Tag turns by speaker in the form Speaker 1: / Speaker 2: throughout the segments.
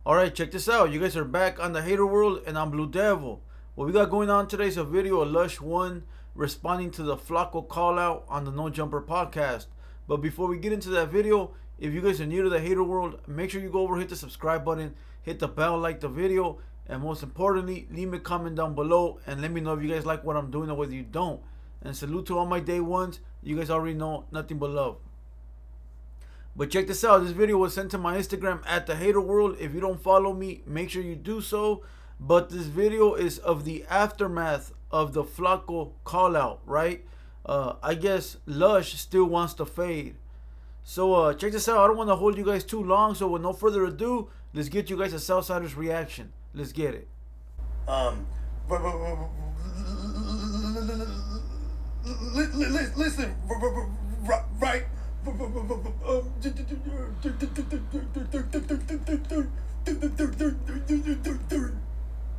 Speaker 1: Alright, check this out. You guys are back on the Hater World and I'm Blue Devil. What we got going on today is a video of Lush 1 responding to the Flacco call out on the No Jumper podcast. But before we get into that video, if you guys are new to the Hater World, make sure you go over, hit the subscribe button, hit the bell, like the video, and most importantly, leave me a comment down below and let me know if you guys like what I'm doing or whether you don't. And salute to all my day ones. You guys already know nothing but love. But check this out. This video was sent to my Instagram at TheHaterWorld. If you don't follow me, make sure you do so. But this video is of the aftermath of the Flacco call out, right? I guess Lush still wants to fade. So check this out. I don't want to hold you guys too long. So with no further ado, let's get you guys a Southsider's reaction. Let's get it.
Speaker 2: Listen, right.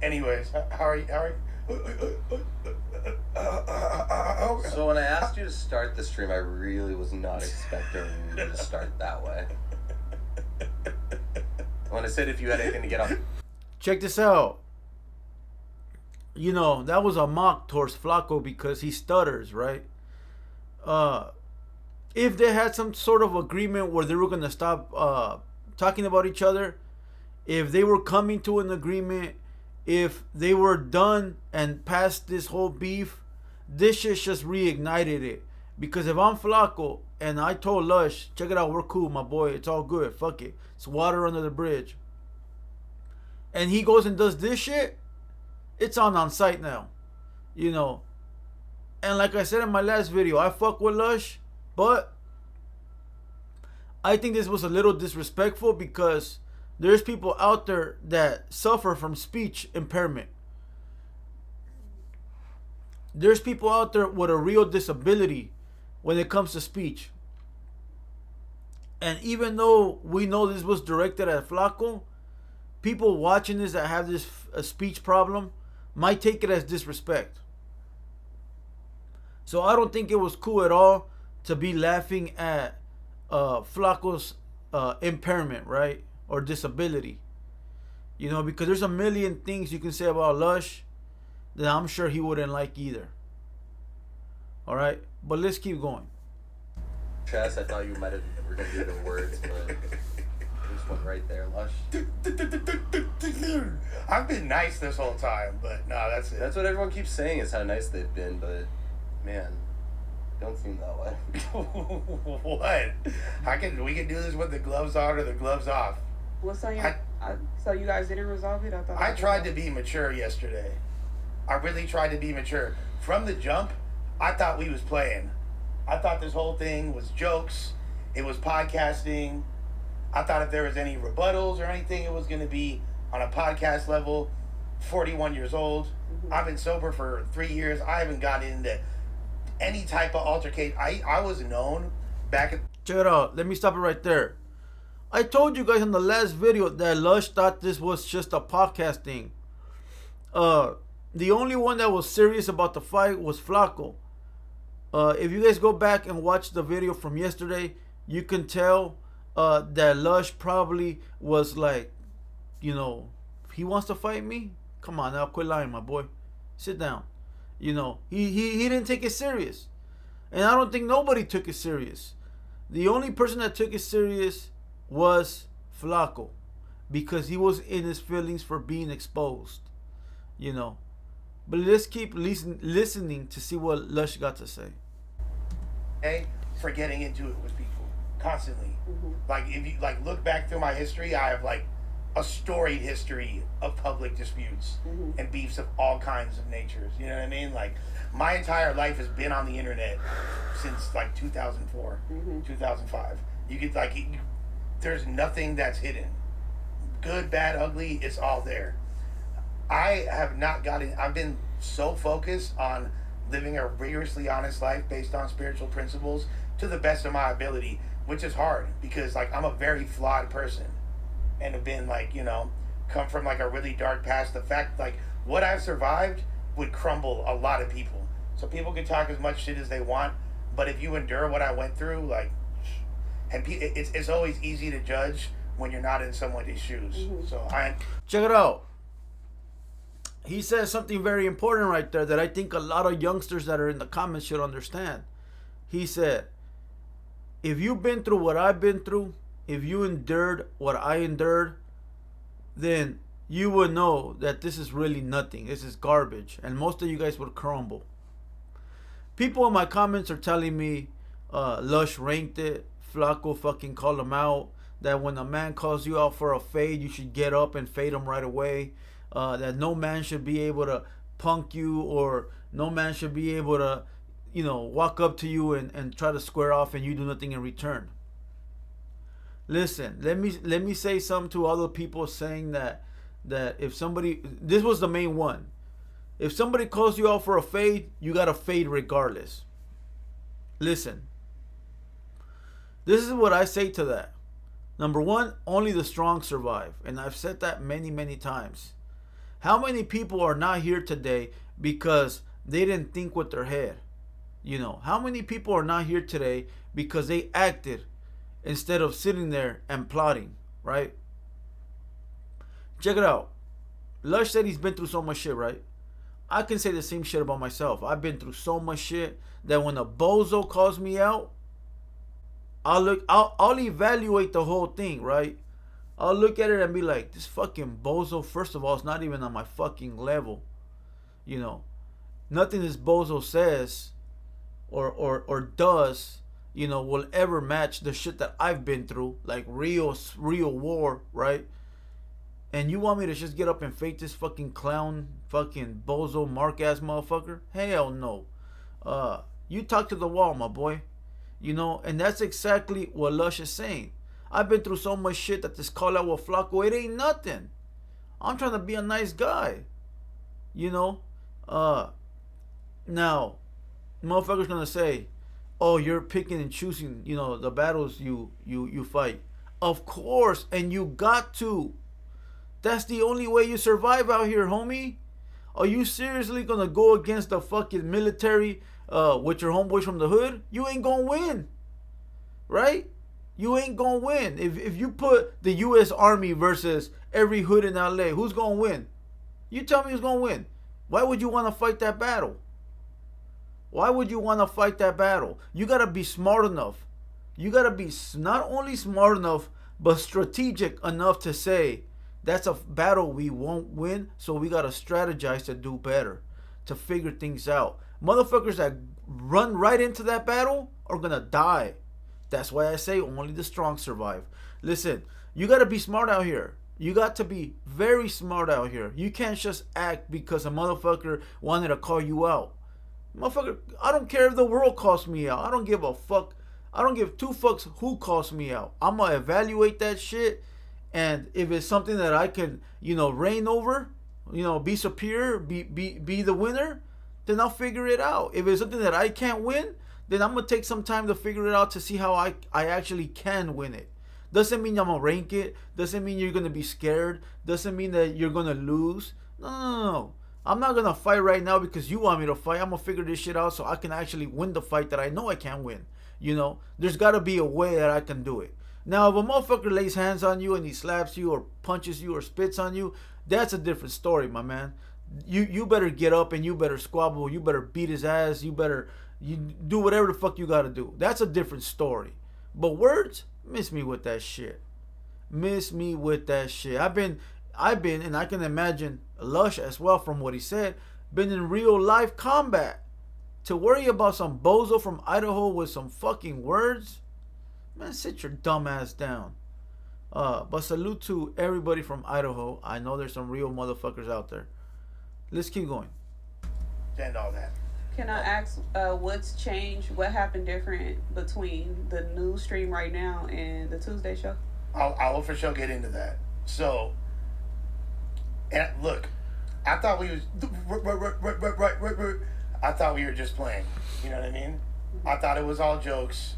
Speaker 2: Anyways, how are you?
Speaker 3: So when I asked you to start the stream, I really was not expecting you to start that way. When I said if you had anything to get off.
Speaker 1: Check this out. You know, that was a mock towards Flacco because he stutters, right? If they had some sort of agreement where they were going to stop talking about each other, if they were coming to an agreement, if they were done and past this whole beef, this shit just reignited it. Because if I'm Flacco and I told Lush, check it out, we're cool, my boy, it's all good, fuck it, it's water under the bridge, and he goes and does this shit, it's on site now, you know. And like I said in my last video, I fuck with Lush, but I think this was a little disrespectful because there's people out there that suffer from speech impairment. There's people out there with a real disability when it comes to speech. And even though we know this was directed at Flacco, people watching this that have this speech problem might take it as disrespect. So I don't think it was cool at all to be laughing at Flacco's impairment, right? Or disability. You know, because there's a million things you can say about Lush that I'm sure he wouldn't like either. Alright? But let's keep going.
Speaker 3: Chess, I thought you might have were going to do the words, but this one right there, Lush.
Speaker 2: I've been nice this whole time, but no, that's it.
Speaker 3: That's what everyone keeps saying is how nice they've been, but man, don't seem that way.
Speaker 2: What? We can do this with the gloves on or the gloves off.
Speaker 4: What's on your... so you guys didn't resolve it?
Speaker 2: I tried to be mature yesterday. I really tried to be mature. From the jump, I thought we was playing. I thought this whole thing was jokes. It was podcasting. I thought if there was any rebuttals or anything, it was going to be on a podcast level. 41 years old. Mm-hmm. I've been sober for 3 years. I haven't gotten into any type of altercation. I was known back at...
Speaker 1: Check it out. Let me stop it right there. I told you guys in the last video that Lush thought this was just a podcast thing. The only one that was serious about the fight was Flacco. If you guys go back and watch the video from yesterday, you can tell that Lush probably was like, you know, he wants to fight me? Come on now, quit lying, my boy. Sit down. You know, he didn't take it serious. And I don't think nobody took it serious. The only person that took it serious was Flacco, because he was in his feelings for being exposed, you know. But let's keep listening to see what Lush got to say.
Speaker 2: Hey, for getting into it with people constantly.
Speaker 4: Mm-hmm.
Speaker 2: Like if you look back through my history, I have like a storied history of public disputes
Speaker 4: mm-hmm.
Speaker 2: and beefs of all kinds of natures. You know what I mean? Like my entire life has been on the internet since like 2004,
Speaker 4: mm-hmm.
Speaker 2: 2005. You could there's nothing that's hidden. Good, bad, ugly, it's all there. I have not gotten... I've been so focused on living a rigorously honest life based on spiritual principles to the best of my ability, which is hard because like I'm a very flawed person and have been like, you know, come from like a really dark past. The fact like what I've survived would crumble a lot of people. So people can talk as much shit as they want, but if you endure what I went through, like, and it's always easy to judge when you're not in somebody's shoes.
Speaker 4: Mm-hmm.
Speaker 2: So
Speaker 1: check it out. He says something very important right there that I think a lot of youngsters that are in the comments should understand. He said, if you've been through what I've been through, if you endured what I endured, then you would know that this is really nothing. This is garbage. And most of you guys would crumble. People in my comments are telling me Lush ranked it. Flacco fucking called him out. That when a man calls you out for a fade, you should get up and fade him right away. That no man should be able to punk you, or no man should be able to, you know, walk up to you and try to square off and you do nothing in return. Listen, let me say something to other people saying that if somebody, this was the main one. If somebody calls you out for a fade, you got to fade regardless. Listen, this is what I say to that. Number one, only the strong survive. And I've said that many, many times. How many people are not here today because they didn't think with their head? You know, how many people are not here today because they acted instead of sitting there and plotting, right? Check it out. Lush said he's been through so much shit, right? I can say the same shit about myself. I've been through so much shit that when a bozo calls me out, I'll evaluate the whole thing, right? I'll look at it and be like, this fucking bozo, first of all, it's not even on my fucking level. You know, nothing this bozo says or does, you know, will ever match the shit that I've been through, like real war, right? And you want me to just get up and fake this fucking clown, fucking bozo, mark-ass motherfucker? Hell no. You talk to the wall, my boy. You know, and that's exactly what Lush is saying. I've been through so much shit that this call out with Flacco, it ain't nothing. I'm trying to be a nice guy. You know? Now, motherfucker's gonna say, oh, you're picking and choosing, you know, the battles you fight. Of course, and you got to. That's the only way you survive out here, homie. Are you seriously gonna go against the fucking military with your homeboys from the hood? You ain't gonna win. Right? You ain't gonna win. If you put the U.S. Army versus every hood in L.A., who's gonna win? You tell me who's gonna win. Why would you want to fight that battle? Why would you want to fight that battle? You gotta be smart enough. You gotta be not only smart enough, but strategic enough to say, that's a battle we won't win, so we gotta strategize to do better, to figure things out. Motherfuckers that run right into that battle are gonna die. That's why I say only the strong survive. Listen, you gotta be smart out here. You got to be very smart out here. You can't just act because a motherfucker wanted to call you out. Motherfucker, I don't care if the world calls me out. I don't give a fuck. I don't give two fucks who calls me out. I'm gonna evaluate that shit. And if it's something that I can, you know, reign over, you know, be superior, be the winner, then I'll figure it out. If it's something that I can't win, then I'm going to take some time to figure it out to see how I actually can win it. Doesn't mean I'm going to rank it. Doesn't mean you're going to be scared. Doesn't mean that you're going to lose. No. I'm not going to fight right now because you want me to fight. I'm going to figure this shit out so I can actually win the fight that I know I can't win. You know, there's got to be a way that I can do it. Now, if a motherfucker lays hands on you and he slaps you or punches you or spits on you, that's a different story, my man. You better get up and you better squabble. You better beat his ass. You do whatever the fuck you got to do. That's a different story. But words, miss me with that shit. Miss me with that shit. I've been, and I can imagine Lush as well from what he said, been in real life combat. To worry about some bozo from Idaho with some fucking words? Man, sit your dumb ass down. But salute to everybody from Idaho. I know there's some real motherfuckers out there. Let's keep going.
Speaker 2: And all that.
Speaker 4: Can I ask what's changed? What happened different between the news stream right now and the Tuesday show?
Speaker 2: I'll for sure get into that. So, and look, I thought we was I thought we were just playing. You know what I mean? I thought it was all jokes.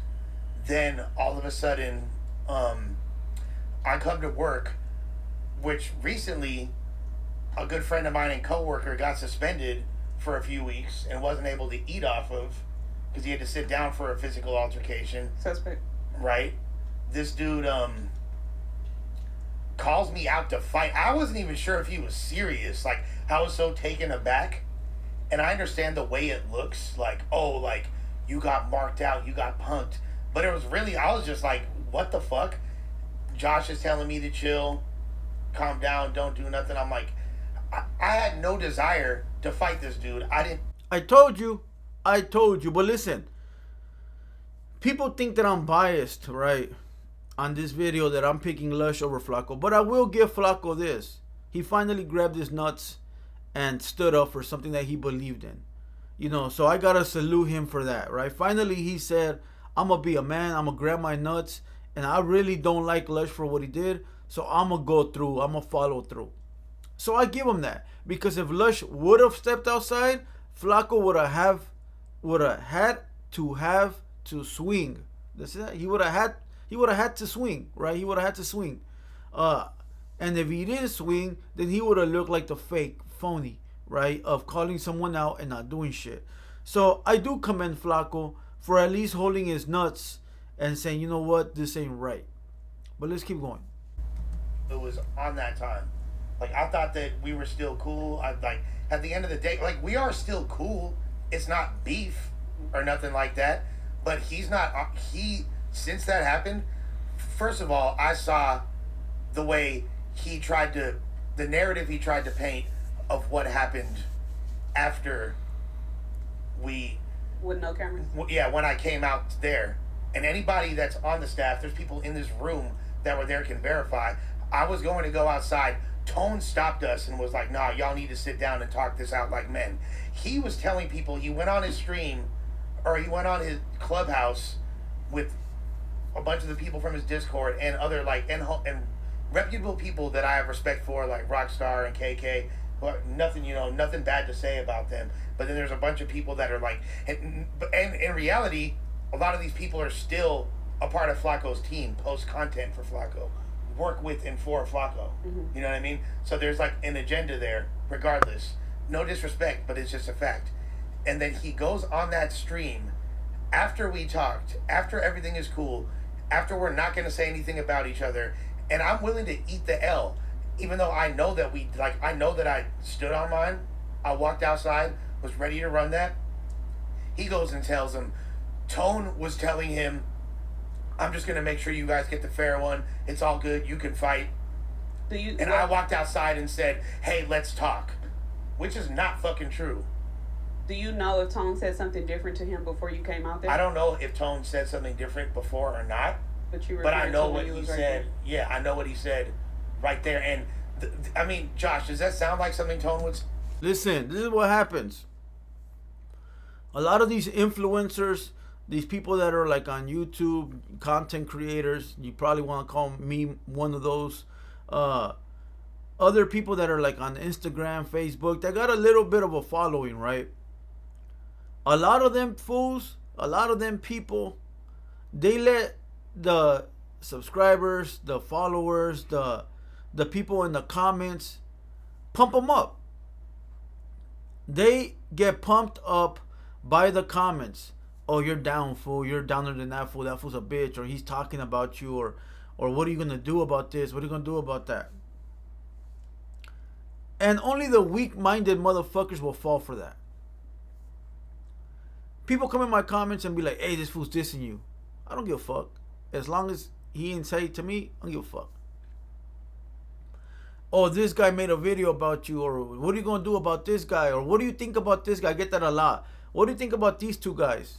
Speaker 2: Then all of a sudden, I come to work, which recently a good friend of mine and coworker got suspended for a few weeks and wasn't able to eat off of because he had to sit down for a physical altercation.
Speaker 4: Suspect.
Speaker 2: Right. This dude, calls me out to fight. I wasn't even sure if he was serious. Like, I was so taken aback. And I understand the way it looks. Like, oh, like, you got marked out, you got punked. But it was really, I was just like, what the fuck? Josh is telling me to chill, calm down, don't do nothing. I'm like, I had no desire to fight this dude.
Speaker 1: I told you. But listen, people think that I'm biased, right? On this video that I'm picking Lush over Flacco. But I will give Flacco this. He finally grabbed his nuts and stood up for something that he believed in. You know, so I gotta salute him for that, right? Finally, he said, I'm gonna be a man, I'm gonna grab my nuts, and I really don't like Lush for what he did, so I'm gonna go through, I'm gonna follow through. So I give him that, because if Lush would have stepped outside, Flacco would have had to swing. He would have had to swing, right? He would have had to swing. And if he didn't swing, then he would have looked like the fake, phony, right? Of calling someone out and not doing shit. So I do commend Flacco for at least holding his nuts and saying, you know what, this ain't right. But let's keep going.
Speaker 2: It was on that time. Like, I thought that we were still cool. Like, at the end of the day, like, we are still cool. It's not beef or nothing like that. But he's not, since that happened, first of all, I saw the way the narrative he tried to paint of what happened after we...
Speaker 4: With no cameras?
Speaker 2: Yeah, when I came out there. And anybody that's on the staff, there's people in this room that were there can verify. I was going to go outside. Tone stopped us and was like, nah, y'all need to sit down and talk this out like men. He was telling people, he went on his stream, or he went on his clubhouse with a bunch of the people from his Discord and other, like, and reputable people that I have respect for, like Rockstar and KK, who are nothing bad to say about them. But then there's a bunch of people that are like, and in reality, a lot of these people are still a part of Flacco's team, post content for Flacco, work with and for Flacco.
Speaker 4: Mm-hmm.
Speaker 2: You know what I mean? So there's like an agenda there, regardless. No disrespect, but it's just a fact. And then he goes on that stream after we talked, after everything is cool, after we're not going to say anything about each other, and I'm willing to eat the L, even though I know that I know that I stood on mine. I walked outside, was ready to run that. He goes and tells him, Tone was telling him, I'm just going to make sure you guys get the fair one. It's all good. You can fight. I walked outside and said, hey, let's talk. Which is not fucking true.
Speaker 4: Do you know if Tone said something different to him before you came out there?
Speaker 2: I don't know if Tone said something different before or not.
Speaker 4: But
Speaker 2: I know what he said. Yeah, I know what he said right there. And, I mean, Josh, does that sound like something Tone would say?
Speaker 1: Listen, this is what happens. A lot of these influencers, these people that are like on YouTube, content creators, you probably want to call me one of those. Other people that are like on Instagram, Facebook, they got a little bit of a following, right? A lot of them fools, a lot of them people, they let the subscribers, the followers, the people in the comments pump them up. They get pumped up by the comments. Oh, you're down, fool. You're downer than that fool. That fool's a bitch. Or he's talking about you. Or what are you going to do about this? What are you going to do about that? And only the weak-minded motherfuckers will fall for that. People come in my comments and be like, hey, this fool's dissing you. I don't give a fuck. As long as he ain't say it to me, I don't give a fuck. Oh, this guy made a video about you. Or what are you going to do about this guy? Or what do you think about this guy? I get that a lot. What do you think about these two guys?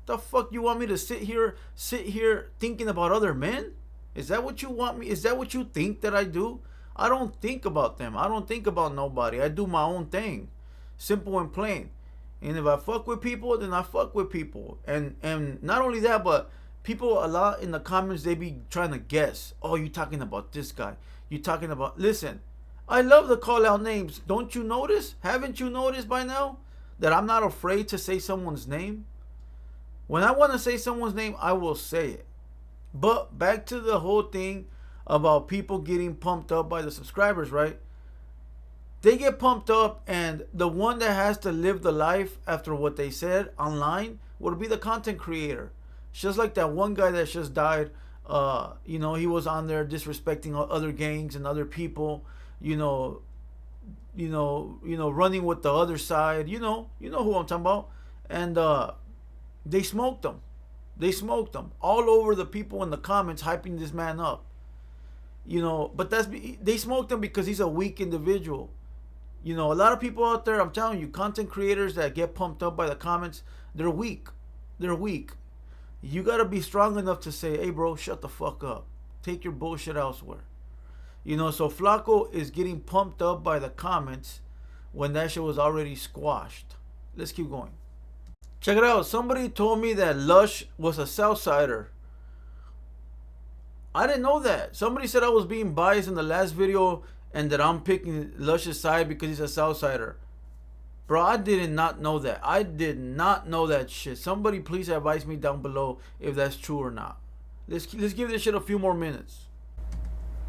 Speaker 1: The fuck you want me to sit here thinking about other men? Is that what you want me? Is that what you think that I do? I don't think about them. I don't think about nobody. I do my own thing. Simple and plain. And if I fuck with people, then I fuck with people. And not only that, but people a lot in the comments, they be trying to guess. Oh, you talking about this guy. You talking about... Listen, I love to call out names. Don't you notice? Haven't you noticed by now that I'm not afraid to say someone's name? When I want to say someone's name, I will say it. But back to the whole thing about people getting pumped up by the subscribers, right? They get pumped up, and the one that has to live the life after what they said online would be the content creator. Just like that one guy that just died, You know, he was on there disrespecting other gangs and other people. You know, running with the other side. You know who I'm talking about. And they smoked him. They smoked him all over the people in the comments hyping this man up. You know, but they smoked him because he's a weak individual. You know, a lot of people out there, I'm telling you, content creators that get pumped up by the comments, they're weak. They're weak. You got to be strong enough to say, hey, bro, shut the fuck up. Take your bullshit elsewhere. You know, so Flacco is getting pumped up by the comments when that shit was already squashed. Let's keep going. Check it out. Somebody told me that Lush was a Southsider. I didn't know that. Somebody said I was being biased in the last video and that I'm picking Lush's side because he's a Southsider. Bro, I did not know that. I did not know that shit. Somebody please advise me down below if that's true or not. Let's give this shit a few more minutes.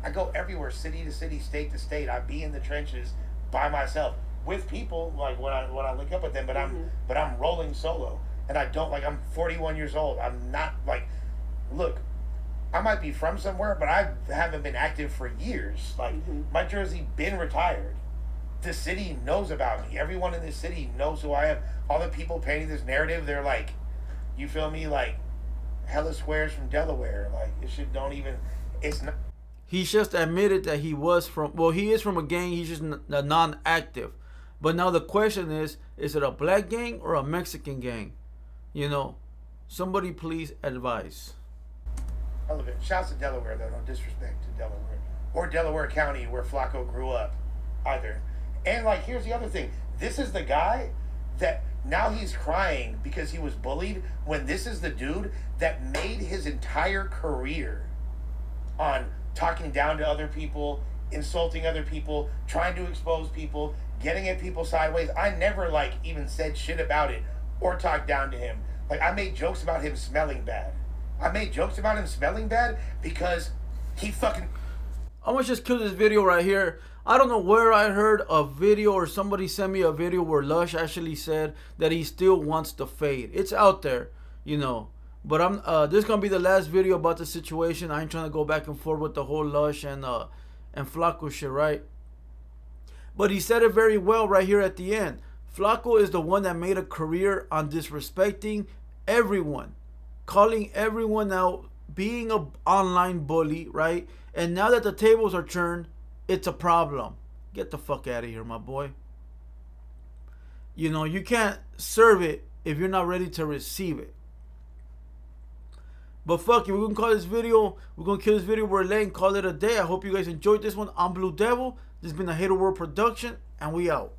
Speaker 2: I go everywhere, city to city, state to state. I be in the trenches by myself with people like when I link up with them, but I'm rolling solo, and I don't like. I'm 41 years old. I'm not like, look, I might be from somewhere, but I haven't been active for years. Like my jersey been retired. The city knows about me. Everyone in this city knows who I am. All the people painting this narrative, they're like, you feel me? Like, hella squares from Delaware. Like, it shit don't even. It's not.
Speaker 1: He just admitted that he was from. Well, he is from a gang. He's just non-active. But now the question is it a black gang or a Mexican gang? You know, somebody please advise.
Speaker 2: I love it. Shouts to Delaware, though. No disrespect to Delaware. Or Delaware County, where Flacco grew up, either. And, like, here's the other thing. This is the guy that now he's crying because he was bullied, when this is the dude that made his entire career on talking down to other people, insulting other people, trying to expose people, getting at people sideways. I never, like, even said shit about it or talked down to him. Like, I made jokes about him smelling bad. I made jokes about him smelling bad because he fucking...
Speaker 1: I'm gonna just kill this video right here. I don't know where I heard a video or somebody sent me a video where Lush actually said that he still wants to fade. It's out there, you know. But this is gonna be the last video about the situation. I ain't trying to go back and forth with the whole Lush and Flacco shit, right? But he said it very well right here at the end. Flacco is the one that made a career on disrespecting everyone, calling everyone out, being an online bully, right? And now that the tables are turned, it's a problem. Get the fuck out of here, my boy. You know, you can't serve it if you're not ready to receive it. But fuck it, we're gonna call this video, we're gonna kill this video, we're late and call it a day. I hope you guys enjoyed this one. I'm Blue Devil. This has been a TheHaterWorld production, and we out.